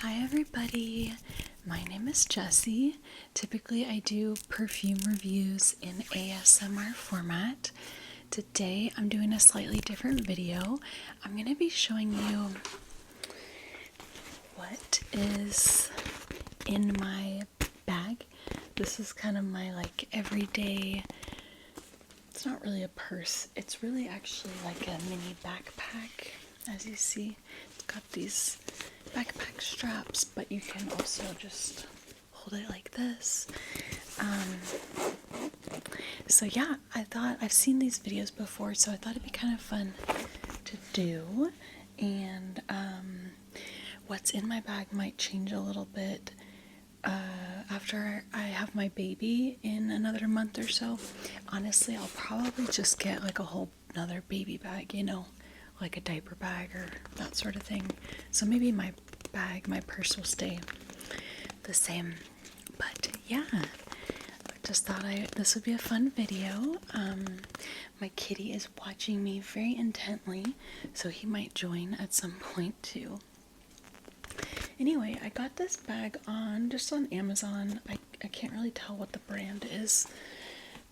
Hi everybody, my name is Jessie. Typically I do perfume reviews in ASMR format. Today I'm doing a slightly different video. I'm going to be showing you what is in my bag. This is kind of my everyday, it's not really a purse, it's really actually like a mini backpack. As you see, it's got these backpack straps, but you can also just hold it like this. So yeah, I thought I've seen these videos before, so I thought it'd be kind of fun to do. And what's in my bag might change a little bit after I have my baby in another month or so. Honestly, I'll probably just get like a whole another baby bag, like a diaper bag or that sort of thing. So maybe my bag, my purse will stay the same. But yeah, I just thought this would be a fun video. My kitty is watching me very intently, so he might join at some point too. Anyway, I got this bag just on Amazon. I can't really tell what the brand is,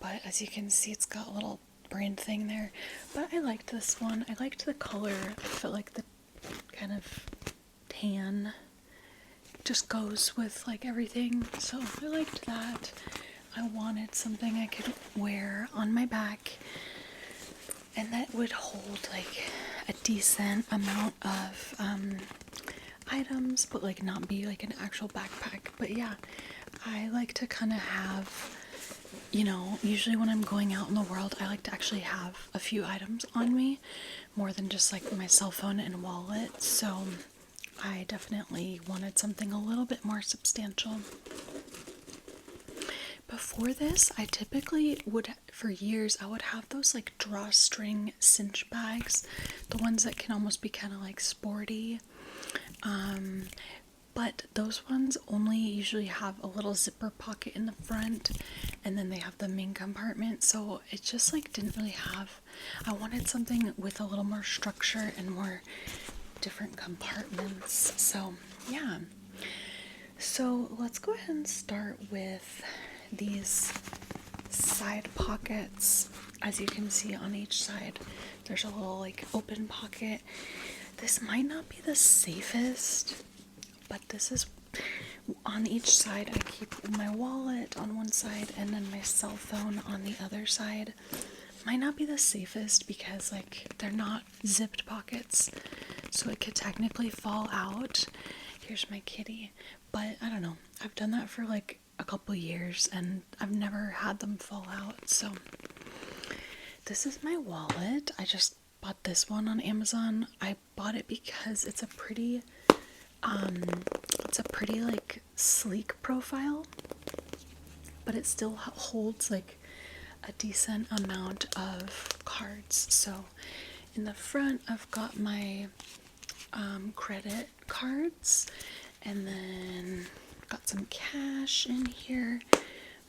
but as you can see, it's got a little brand thing there. But I liked this one. I liked the color. I felt like the kind of tan just goes with like everything, so I liked that. I wanted something I could wear on my back and that would hold like a decent amount of items, but like not be like an actual backpack. But yeah, I like to kind of have, usually when I'm going out in the world, I like to actually have a few items on me, more than just like my cell phone and wallet. So I definitely wanted something a little bit more substantial. Before this, I typically would, for years, I would have those like drawstring cinch bags, the ones that can almost be kind of like sporty. But those ones only usually have a little zipper pocket in the front, and then they have the main compartment, so it just like didn't really have, I wanted something with a little more structure and more different compartments. So yeah, so let's go ahead and start with these side pockets. As you can see on each side, there's a little like open pocket. This might not be the safest, but this is on each side. I keep my wallet on one side and then my cell phone on the other side. Might not be the safest because like they're not zipped pockets, so it could technically fall out. Here's my kitty, but I don't know, I've done that for like a couple years and I've never had them fall out. So this is my wallet. I just bought this one on Amazon. I bought it because it's a pretty like sleek profile, but it still holds like a decent amount of cards. So in the front I've got my credit cards, and then got some cash in here,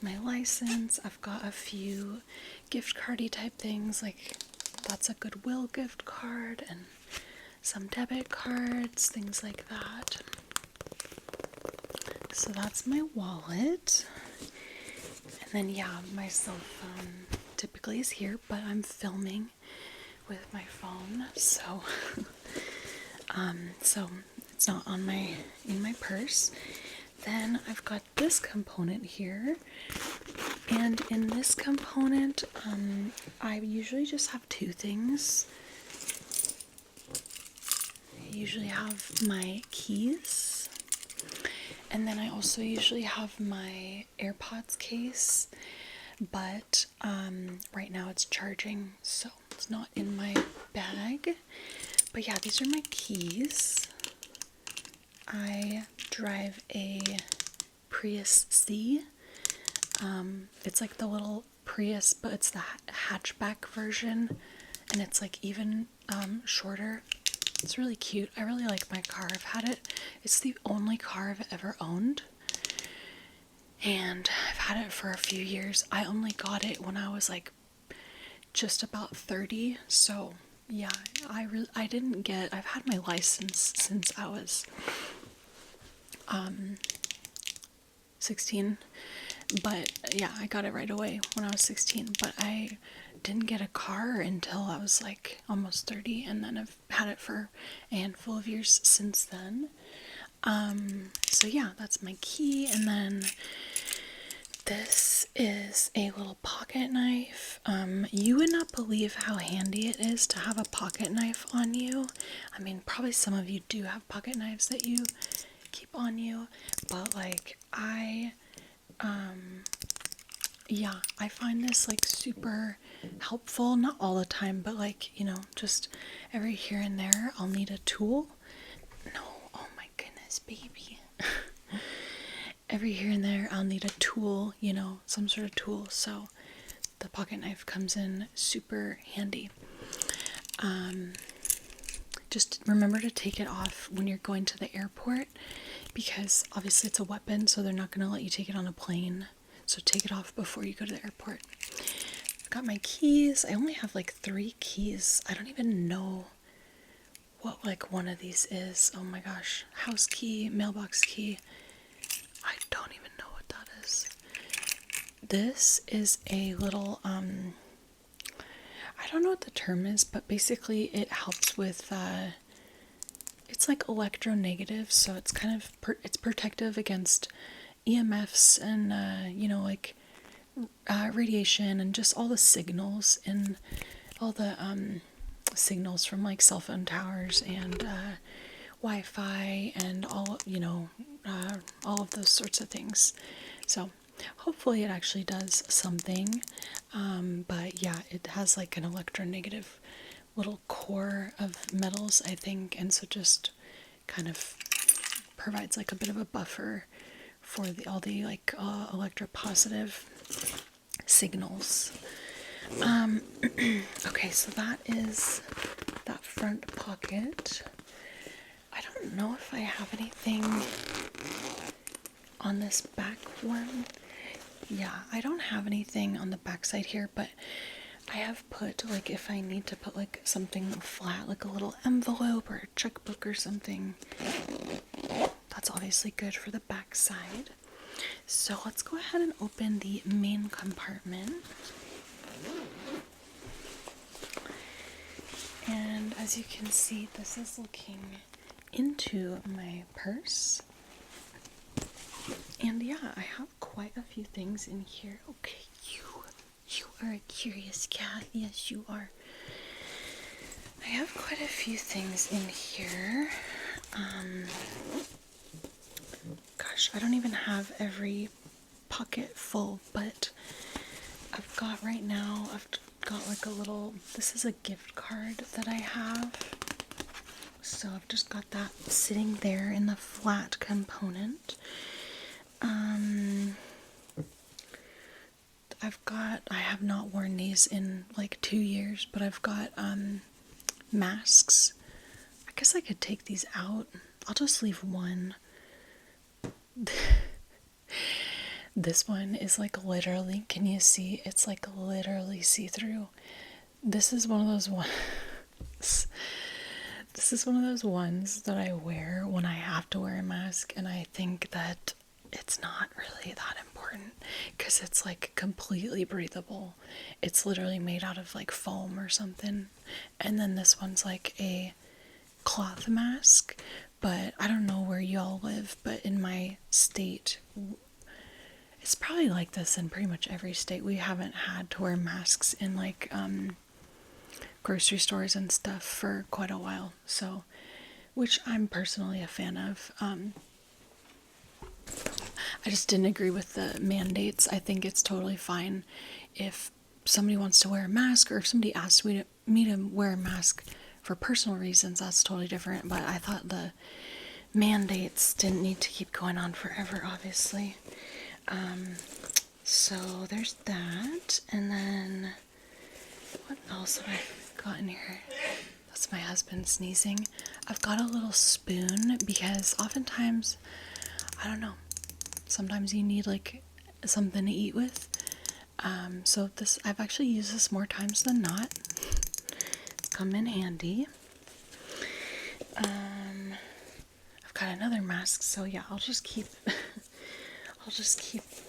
my license. I've got a few gift cardy type things, like that's a Goodwill gift card and some debit cards, things like that. So that's my wallet. And then yeah, my cell phone typically is here, but I'm filming with my phone, so so it's not on in my purse. Then I've got this component here, and in this component I usually just have two things. I usually have my keys, and then I also usually have my AirPods case, but right now it's charging, so it's not in my bag. But yeah, these are my keys. I drive a Prius C. It's like the little Prius, but it's the hatchback version, and it's like even shorter. It's really cute. I really like my car. I've had it. It's the only car I've ever owned, and I've had it for a few years. I only got it when I was like just about 30, so yeah, I've had my license since I was 16. But yeah, I got it right away when I was 16. But I didn't get a car until I was like almost 30, and then I've had it for a handful of years since then. So yeah, that's my key. And then this is a little pocket knife. You would not believe how handy it is to have a pocket knife on you. I mean, probably some of you do have pocket knives that you keep on you, but like yeah, I find this like super helpful. Not all the time, but like, you know, just every here and there I'll need a tool. No, oh my goodness, baby. Every here and there I'll need a tool, you know, some sort of tool. So the pocket knife comes in super handy. Just remember to take it off when you're going to the airport, because obviously it's a weapon, so they're not going to let you take it on a plane. So take it off before you go to the airport. I've got my keys. I only have like 3 keys. I don't even know what like one of these is. Oh my gosh. House key, mailbox key. I don't even know what that is. This is a little, I don't know what the term is, but basically it helps with, it's like electronegative, so it's kind of, it's protective against EMFs and, you know, like, radiation and just all the signals and all the, signals from like cell phone towers and, Wi-Fi and all, you know, all of those sorts of things. So hopefully it actually does something. But yeah, it has like an electronegative little core of metals, I think, and so just kind of provides like a bit of a buffer for all the like electropositive signals. Okay, so that is that front pocket. I don't know if I have anything on this back one. Yeah, I don't have anything on the back side here, but I have put, like, if I need to put, like, something flat, like a little envelope or a checkbook or something, that's obviously good for the back side. So let's go ahead and open the main compartment. And as you can see, this is looking into my purse. And yeah, I have quite a few things in here. Okay, you are a curious cat. Yes, you are. I have quite a few things in here. Gosh, I don't even have every pocket full, but I've got right now, I've got like a little, this is a gift card that I have. So I've just got that sitting there in the flat component. I have not worn these in like 2 years, but I've got masks. I guess I could take these out. I'll just leave one. This one is like literally, can you see? It's like literally see-through. This is one of those ones. This is one of those ones that I wear when I have to wear a mask, and I think that it's not really that important because it's like completely breathable. It's literally made out of like foam or something. And then this one's like a cloth mask, but I don't know where y'all live, but in my state, it's probably like this in pretty much every state. We haven't had to wear masks in like grocery stores and stuff for quite a while, so, which I'm personally a fan of. I just didn't agree with the mandates. I think it's totally fine if somebody wants to wear a mask, or if somebody asks me to wear a mask for personal reasons, that's totally different. But I thought the mandates didn't need to keep going on forever, obviously. So there's that. And then what else have I got in here? That's my husband sneezing. I've got a little spoon because oftentimes, I don't know, sometimes you need like something to eat with. So this, I've actually used this more times than not. It's come in handy. I've I've got another mask, so yeah, I'll just keep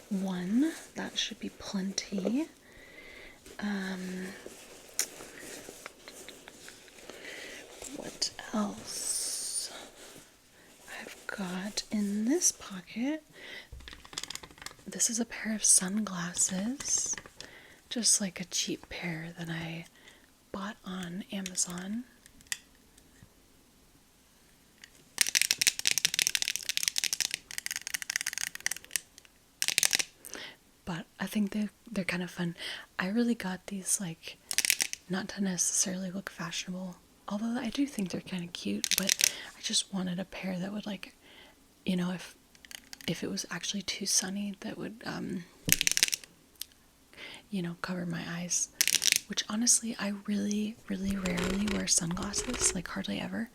one. That should be plenty. What else? I've got in this pocket, this is a pair of sunglasses, just like a cheap pair that I bought on Amazon. But I think they're kind of fun. I really got these, like, not to necessarily look fashionable, although I do think they're kind of cute, but I just wanted a pair that would, like, you know, if it was actually too sunny, that would, you know, cover my eyes. Which honestly, I really, really rarely wear sunglasses, like hardly ever.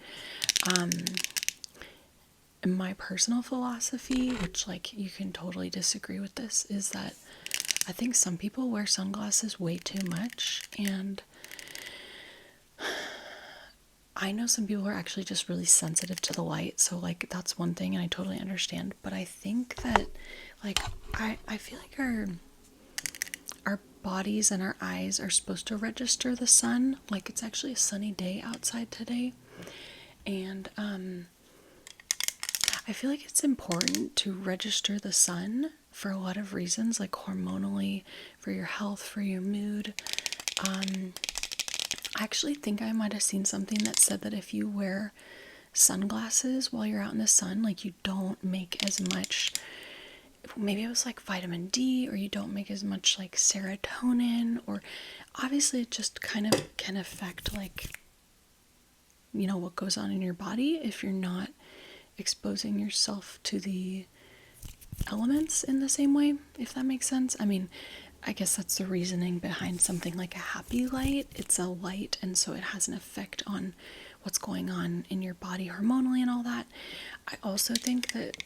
My personal philosophy, which, like, you can totally disagree with this, is that I think some people wear sunglasses way too much, and I know some people are actually just really sensitive to the light, so, like, that's one thing, and I totally understand. But I think that, like, I feel like our bodies and our eyes are supposed to register the sun. Like, it's actually a sunny day outside today, and I feel like it's important to register the sun for a lot of reasons, like hormonally, for your health, for your mood. I actually think I might have seen something that said that if you wear sunglasses while you're out in the sun, like, you don't make as much, maybe it was like vitamin D, or you don't make as much, like, serotonin, or obviously it just kind of can affect, like, you know, what goes on in your body if you're not exposing yourself to the elements in the same way, if that makes sense. I mean, I guess that's the reasoning behind something like a happy light. It's a light, and so it has an effect on what's going on in your body hormonally and all that. I also think that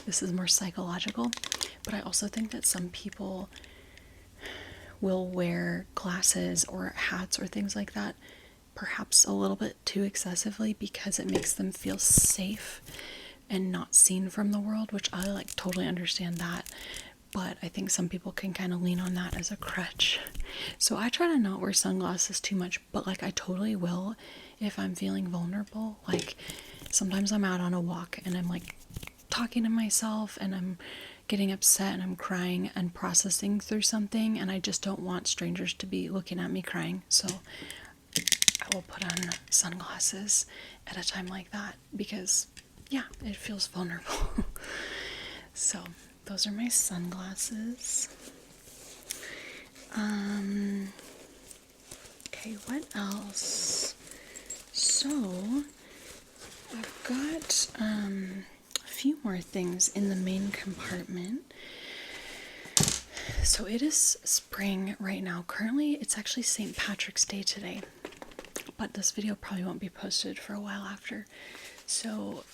this is more psychological, but I also think that some people will wear glasses or hats or things like that perhaps a little bit too excessively because it makes them feel safe and not seen from the world, which I, like, totally understand that. But I think some people can kind of lean on that as a crutch. So I try to not wear sunglasses too much, but, like, I totally will if I'm feeling vulnerable. Like, sometimes I'm out on a walk and I'm, like, talking to myself and I'm getting upset and I'm crying and processing through something, and I just don't want strangers to be looking at me crying. So I will put on sunglasses at a time like that because, yeah, it feels vulnerable. So those are my sunglasses. Okay, what else? So I've got a few more things in the main compartment. So it is spring right now. Currently, it's actually St. Patrick's Day today, but this video probably won't be posted for a while after. So,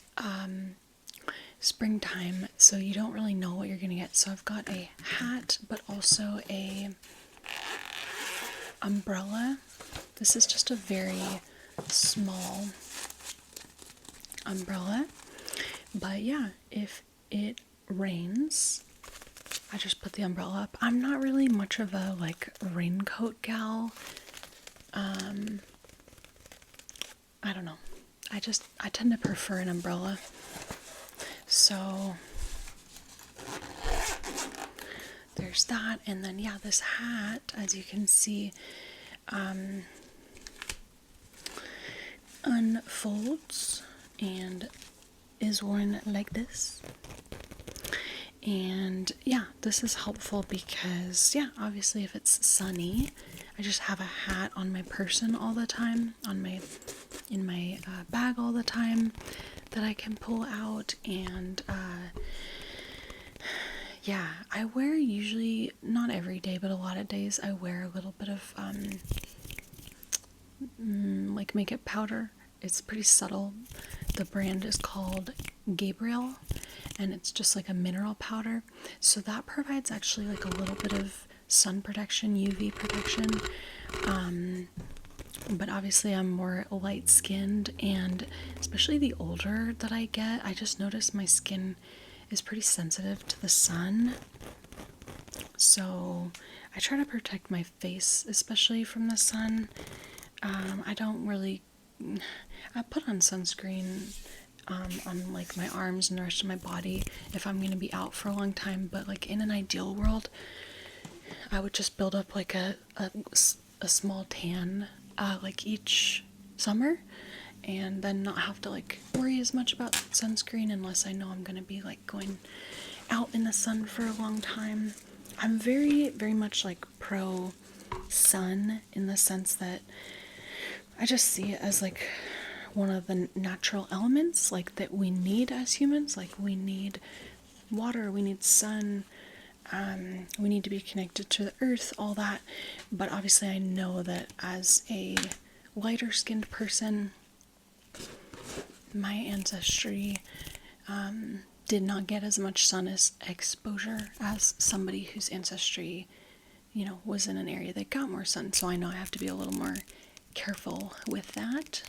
springtime, so you don't really know what you're gonna get. So I've got a hat, but also a umbrella. This is just a very small umbrella, but yeah, if it rains, I just put the umbrella up. I'm not really much of a, like, raincoat gal. I don't know. I tend to prefer an umbrella. So there's that, and then, yeah, this hat, as you can see, unfolds and is worn like this. And yeah, this is helpful because, yeah, obviously if it's sunny, I just have a hat on my person all the time, in my bag all the time, that I can pull out. And yeah, I wear, usually, not every day, but a lot of days, I wear a little bit of like makeup powder. It's pretty subtle. The brand is called Gabriel, and it's just like a mineral powder. So that provides actually like a little bit of sun protection, UV protection. but obviously I'm more light skinned, and especially the older that I get, I just notice my skin is pretty sensitive to the sun. So I try to protect my face, especially from the sun. I don't really, I put on sunscreen on like my arms and the rest of my body if I'm gonna be out for a long time, but like in an ideal world, I would just build up like a small tan like each summer, and then not have to like worry as much about sunscreen unless I know I'm gonna be like going out in the sun for a long time. I'm very, very much like pro sun in the sense that I just see it as like one of the natural elements like that we need as humans. Like we need water, we need sun, we need to be connected to the earth, all that. But obviously I know that as a lighter skinned person, my ancestry did not get as much sun exposure as somebody whose ancestry, you know, was in an area that got more sun. So I know I have to be a little more careful with that,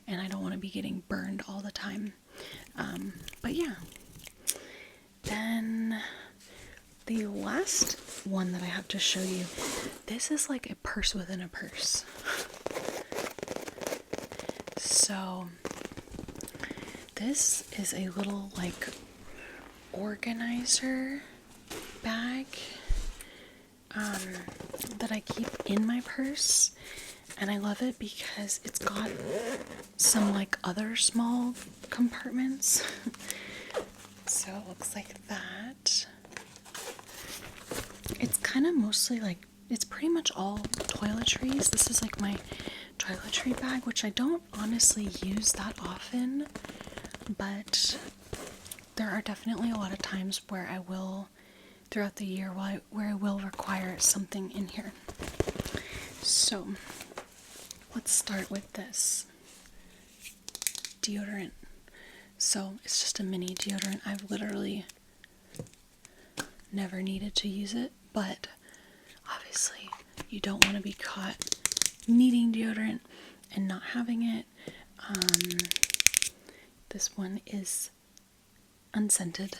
and I don't want to be getting burned all the time. But yeah. Then the last one that I have to show you, this is like a purse within a purse. So this is a little like organizer bag that I keep in my purse, and I love it because it's got some like other small compartments. So it looks like that. It's kind of mostly like, it's pretty much all toiletries. This is like my toiletry bag, which I don't honestly use that often, but there are definitely a lot of times where I will, throughout the year, where I will require something in here. So let's start with this deodorant. So it's just a mini deodorant. I've literally never needed to use it, but obviously you don't want to be caught needing deodorant and not having it. This one is unscented.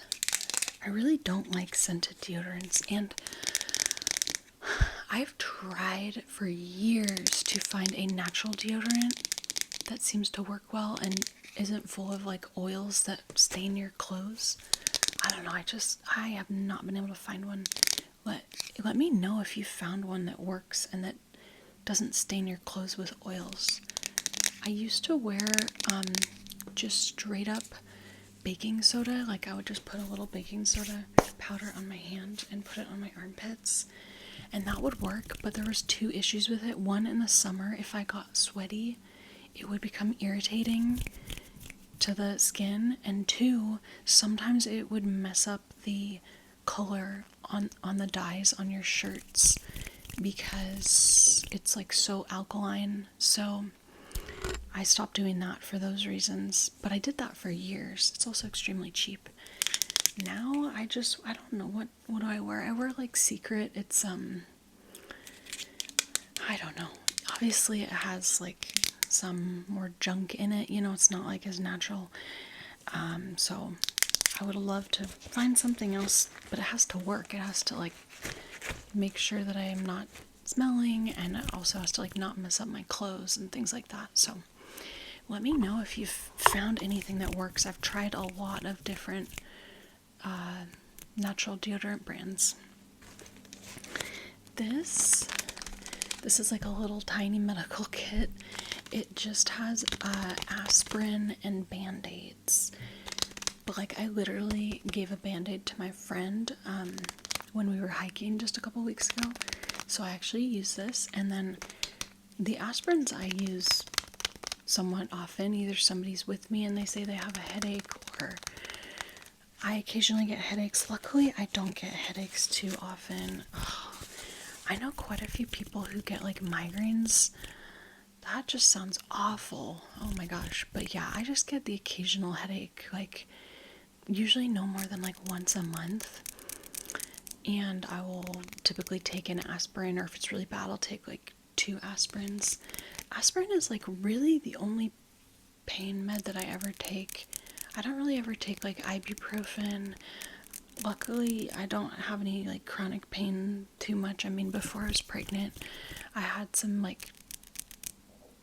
I really don't like scented deodorants, and I've tried for years to find a natural deodorant that seems to work well and isn't full of like oils that stain your clothes. I don't know, I have not been able to find one. Let me know if you found one that works and that doesn't stain your clothes with oils. I used to wear just straight up baking soda. Like I would just put a little baking soda powder on my hand and put it on my armpits, and that would work, but there was two issues with it. One, in the summer, if I got sweaty, it would become irritating to the skin, and two, sometimes it would mess up the color on the dyes on your shirts because it's like so alkaline. So I stopped doing that for those reasons, but I did that for years. It's also extremely cheap. Now I don't know, what do I wear? I wear like Secret. It's I don't know. Obviously it has like some more junk in it, you know, it's not like as natural. So I would love to find something else, but it has to work. It has to like make sure that I am not smelling, and it also has to like not mess up my clothes and things like that. So let me know if you've found anything that works. I've tried a lot of different natural deodorant brands. This is like a little tiny medical kit. It just has aspirin and band-aids. But like I literally gave a band-aid to my friend when we were hiking just a couple weeks ago. So I actually use this, and then the aspirins I use somewhat often. Either somebody's with me and they say they have a headache, or I occasionally get headaches. Luckily, I don't get headaches too often. Ugh. I know quite a few people who get like migraines. That just sounds awful. Oh my gosh. But yeah, I just get the occasional headache, like usually no more than like once a month. And I will typically take an aspirin, or if it's really bad, I'll take like 2 aspirins. aspirin is like really the only pain med that I ever take. I don't really ever take like ibuprofen. Luckily, I don't have any like chronic pain too much. I mean, before I was pregnant, I had some like,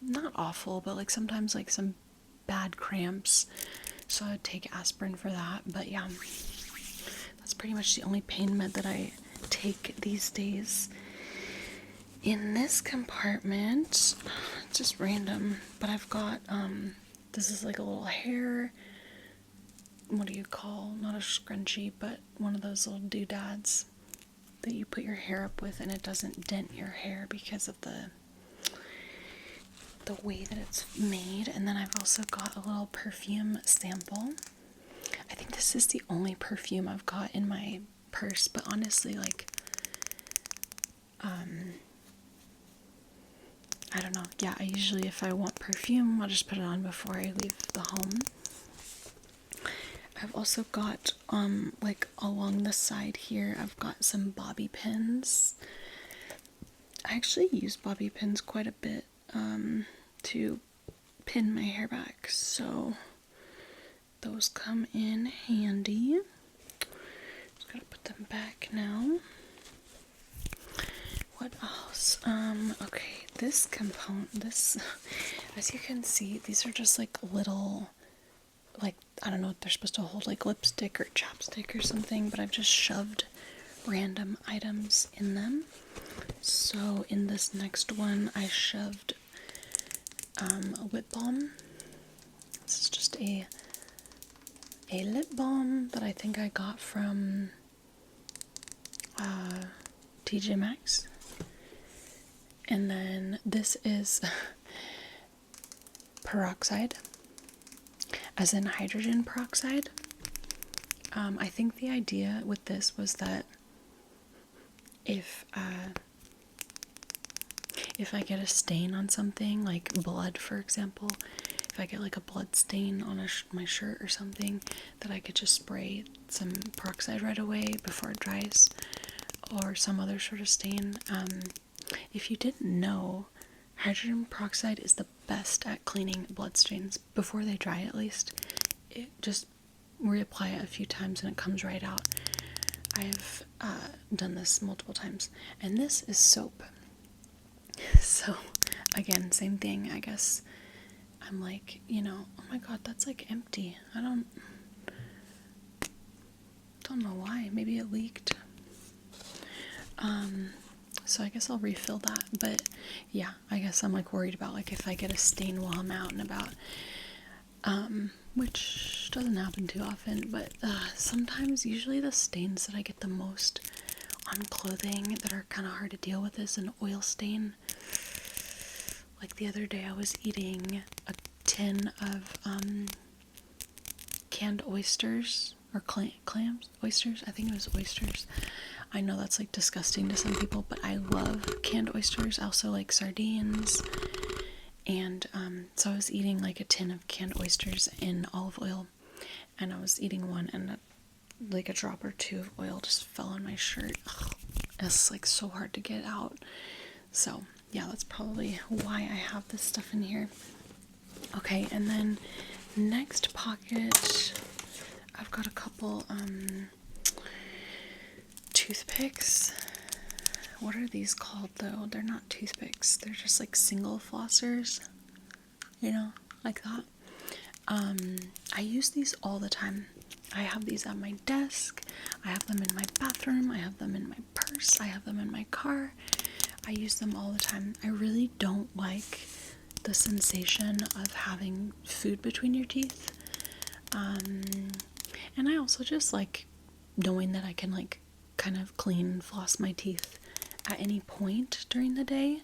not awful, but like sometimes like some bad cramps. So I'd take aspirin for that. But yeah, that's pretty much the only pain med that I take these days. In this compartment, it's just random, but I've got, this is like a little hair, what do you call, not a scrunchie, but one of those little doodads that you put your hair up with and it doesn't dent your hair because of the way that it's made. And then I've also got a little perfume sample. I think this is the only perfume I've got in my purse, but honestly, like, I don't know. Yeah, I usually, if I want perfume, I'll just put it on before I leave the home. I've also got, like, along the side here, I've got some bobby pins. I actually use bobby pins quite a bit, to pin my hair back, so those come in handy. Just gotta put them back now. What else? Okay, this component, as you can see, these are just like little, like, I don't know what they're supposed to hold, like lipstick or chapstick or something, but I've just shoved random items in them. So in this next one, I shoved a lip balm. This is just a lip balm that I think I got from TJ Maxx. And then this is peroxide, as in hydrogen peroxide. I think the idea with this was that if I get a stain on something, like blood, for example, if I get like a blood stain on my shirt or something, that I could just spray some peroxide right away before it dries, or some other sort of stain. If you didn't know, hydrogen peroxide is the best at cleaning blood stains before they dry, at least. It just reapply it a few times and it comes right out. I've done this multiple times. And this is soap. So, again, same thing, I guess. I'm like, you know, oh my god, that's like empty. I don't know why. Maybe it leaked. So I guess I'll refill that. But yeah, I guess I'm like worried about like if I get a stain while I'm out and about. Which doesn't happen too often, but sometimes, usually the stains that I get the most on clothing that are kind of hard to deal with is an oil stain. Like the other day I was eating a tin of canned oysters, or clams, oysters, I think it was oysters. I know that's like disgusting to some people, but I love canned oysters. I also like sardines. And so I was eating like a tin of canned oysters in olive oil, and I was eating one, and like a drop or two of oil just fell on my shirt. Ugh, it's like so hard to get out. So yeah, that's probably why I have this stuff in here. Okay, and then next pocket, I've got a couple toothpicks. What are these called though? They're not toothpicks. They're just like single flossers, you know, like that. I use these all the time. I have these at my desk. I have them in my bathroom. I have them in my purse. I have them in my car. I use them all the time. I really don't like the sensation of having food between your teeth. And I also just like knowing that I can like kind of clean, floss my teeth at any point during the day.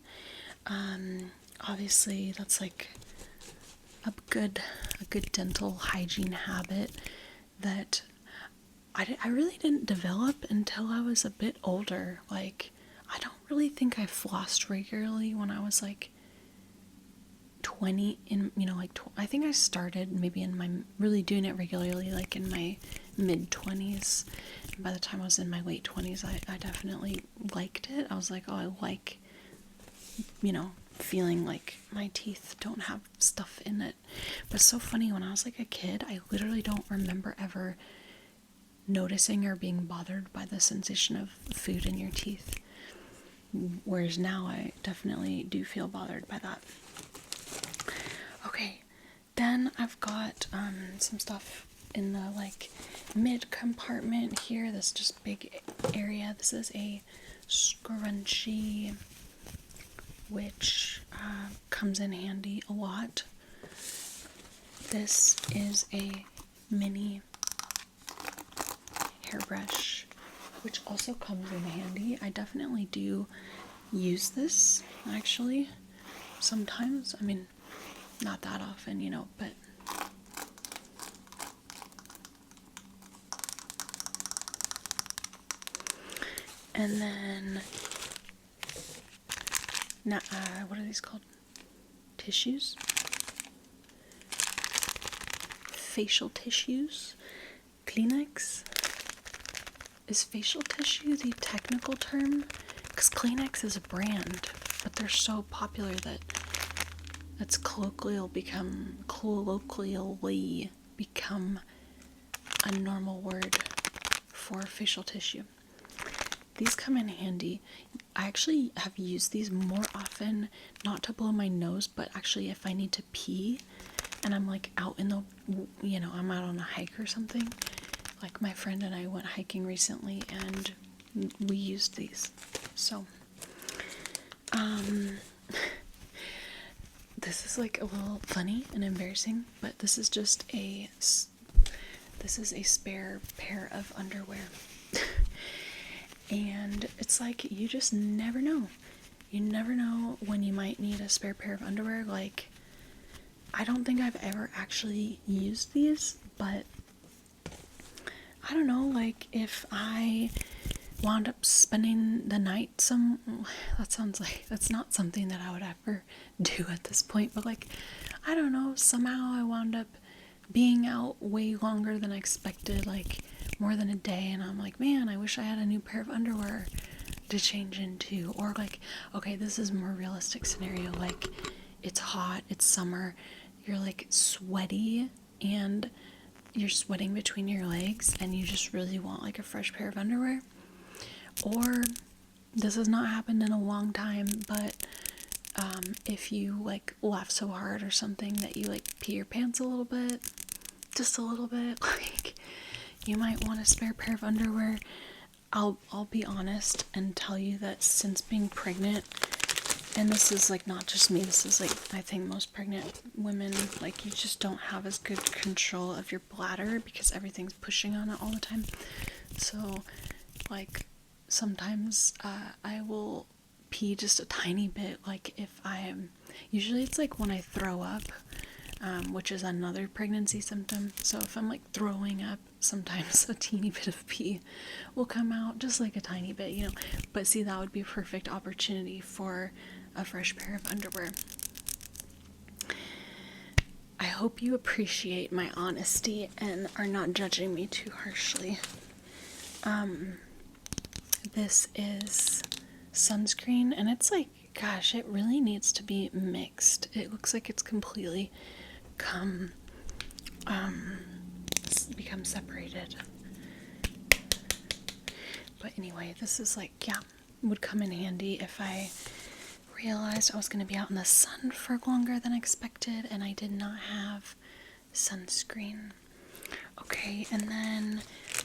Obviously that's like a good dental hygiene habit that I really didn't develop until I was a bit older. Like, I don't really think I flossed regularly when I was like 20, I think I started maybe in my, really doing it regularly like in my mid-20s. And by the time I was in my late 20s, I definitely liked it. I was like, oh, I like, feeling like my teeth don't have stuff in it. But it's so funny, when I was like a kid, I literally don't remember ever noticing or being bothered by the sensation of food in your teeth. Whereas now I definitely do feel bothered by that. Okay, then I've got some stuff in the like mid compartment here, this just big area. This is a scrunchie, which comes in handy a lot. This is a mini hairbrush, which also comes in handy. I definitely do use this, actually, sometimes. I mean, not that often, you know, but and then now, what are these called? Tissues? Facial tissues? Kleenex? Is facial tissue the technical term? Because Kleenex is a brand, but they're so popular that it's colloquially become a normal word for facial tissue. These come in handy. I actually have used these more often, not to blow my nose, but actually if I need to pee and I'm like out in the, you know, I'm out on a hike or something. Like my friend and I went hiking recently and we used these. So, this is like a little funny and embarrassing, but this is just this is a spare pair of underwear. And it's like, you just never know. You never know when you might need a spare pair of underwear. Like, I don't think I've ever actually used these, but I don't know, like, if I wound up spending the night that's not something that I would ever do at this point, but like, I don't know, somehow I wound up being out way longer than I expected, like more than a day, and I'm like, man, I wish I had a new pair of underwear to change into. Or like, okay, this is a more realistic scenario, like it's hot, it's summer, you're like sweaty and you're sweating between your legs and you just really want like a fresh pair of underwear. Or this has not happened in a long time, but if you like laugh so hard or something that you like pee your pants a little bit, just a little bit, like you might want a spare pair of underwear. I'll be honest and tell you that since being pregnant, and this is like not just me, this is like I think most pregnant women, like you just don't have as good control of your bladder because everything's pushing on it all the time. So like sometimes I will pee just a tiny bit, like if I am, usually it's like when I throw up, which is another pregnancy symptom. So if I'm like throwing up, sometimes a teeny bit of pee will come out, just like a tiny bit, you know. But see, that would be a perfect opportunity for a fresh pair of underwear. I hope you appreciate my honesty and are not judging me too harshly. This is sunscreen, and it's like, gosh, it really needs to be mixed. It looks like it's completely become separated. But anyway, this is like, yeah, would come in handy if I realized I was going to be out in the sun for longer than expected and I did not have sunscreen. Okay, and then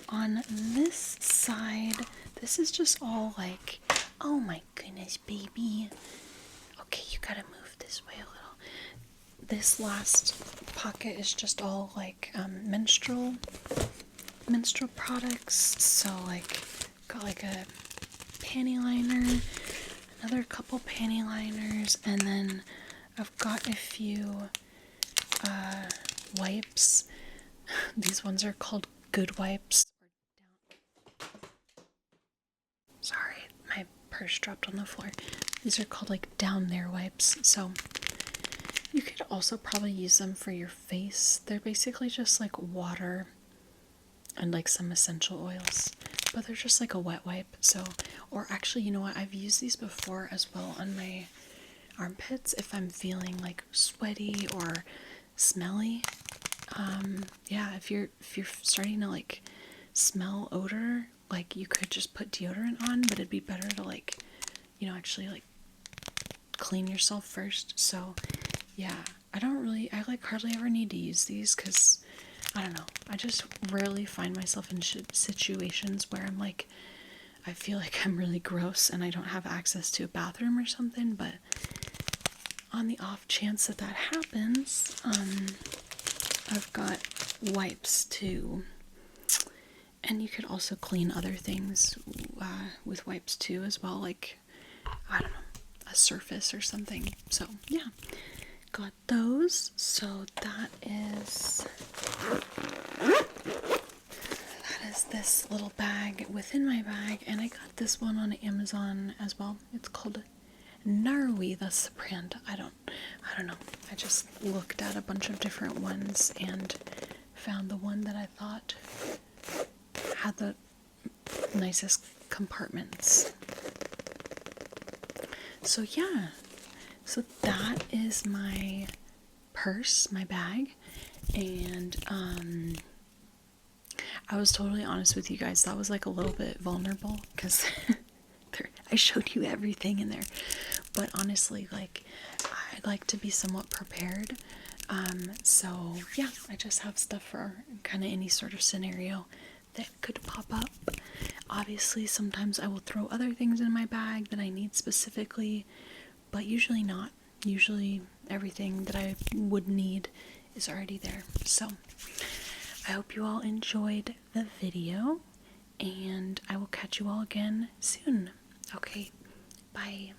on this side, this is just all like, oh my goodness, baby. Okay, you gotta move this way a little. This last pocket is just all like menstrual products. So like, got like a panty liner, another couple panty liners, and then I've got a few wipes. These ones are called Good Wipes. Sorry, my purse dropped on the floor. These are called like down there wipes. So you could also probably use them for your face. They're basically just like water and like some essential oils, but they're just like a wet wipe. So, or actually, you know what? I've used these before as well on my armpits if I'm feeling like sweaty or smelly. Yeah, if you're starting to like smell odor, like you could just put deodorant on, but it'd be better to like, actually like clean yourself first. So yeah, I like hardly ever need to use these because I don't know, I just rarely find myself in situations where I'm like, I feel like I'm really gross and I don't have access to a bathroom or something. But on the off chance that that happens, I've got wipes too. And you could also clean other things with wipes too as well, like, I don't know, a surface or something. So yeah, got those. So that is this little bag within my bag, and I got this one on Amazon as well. It's called Narwi, that's the brand. I don't know. I just looked at a bunch of different ones and found the one that I thought had the nicest compartments. So yeah, so that is my purse, my bag, and I was totally honest with you guys. That was like a little bit vulnerable because I showed you everything in there. But honestly, like, I like to be somewhat prepared. So yeah, I just have stuff for kind of any sort of scenario that could pop up. Obviously, sometimes I will throw other things in my bag that I need specifically, but usually not. Usually everything that I would need is already there. So I hope you all enjoyed the video, and I will catch you all again soon. Okay, bye.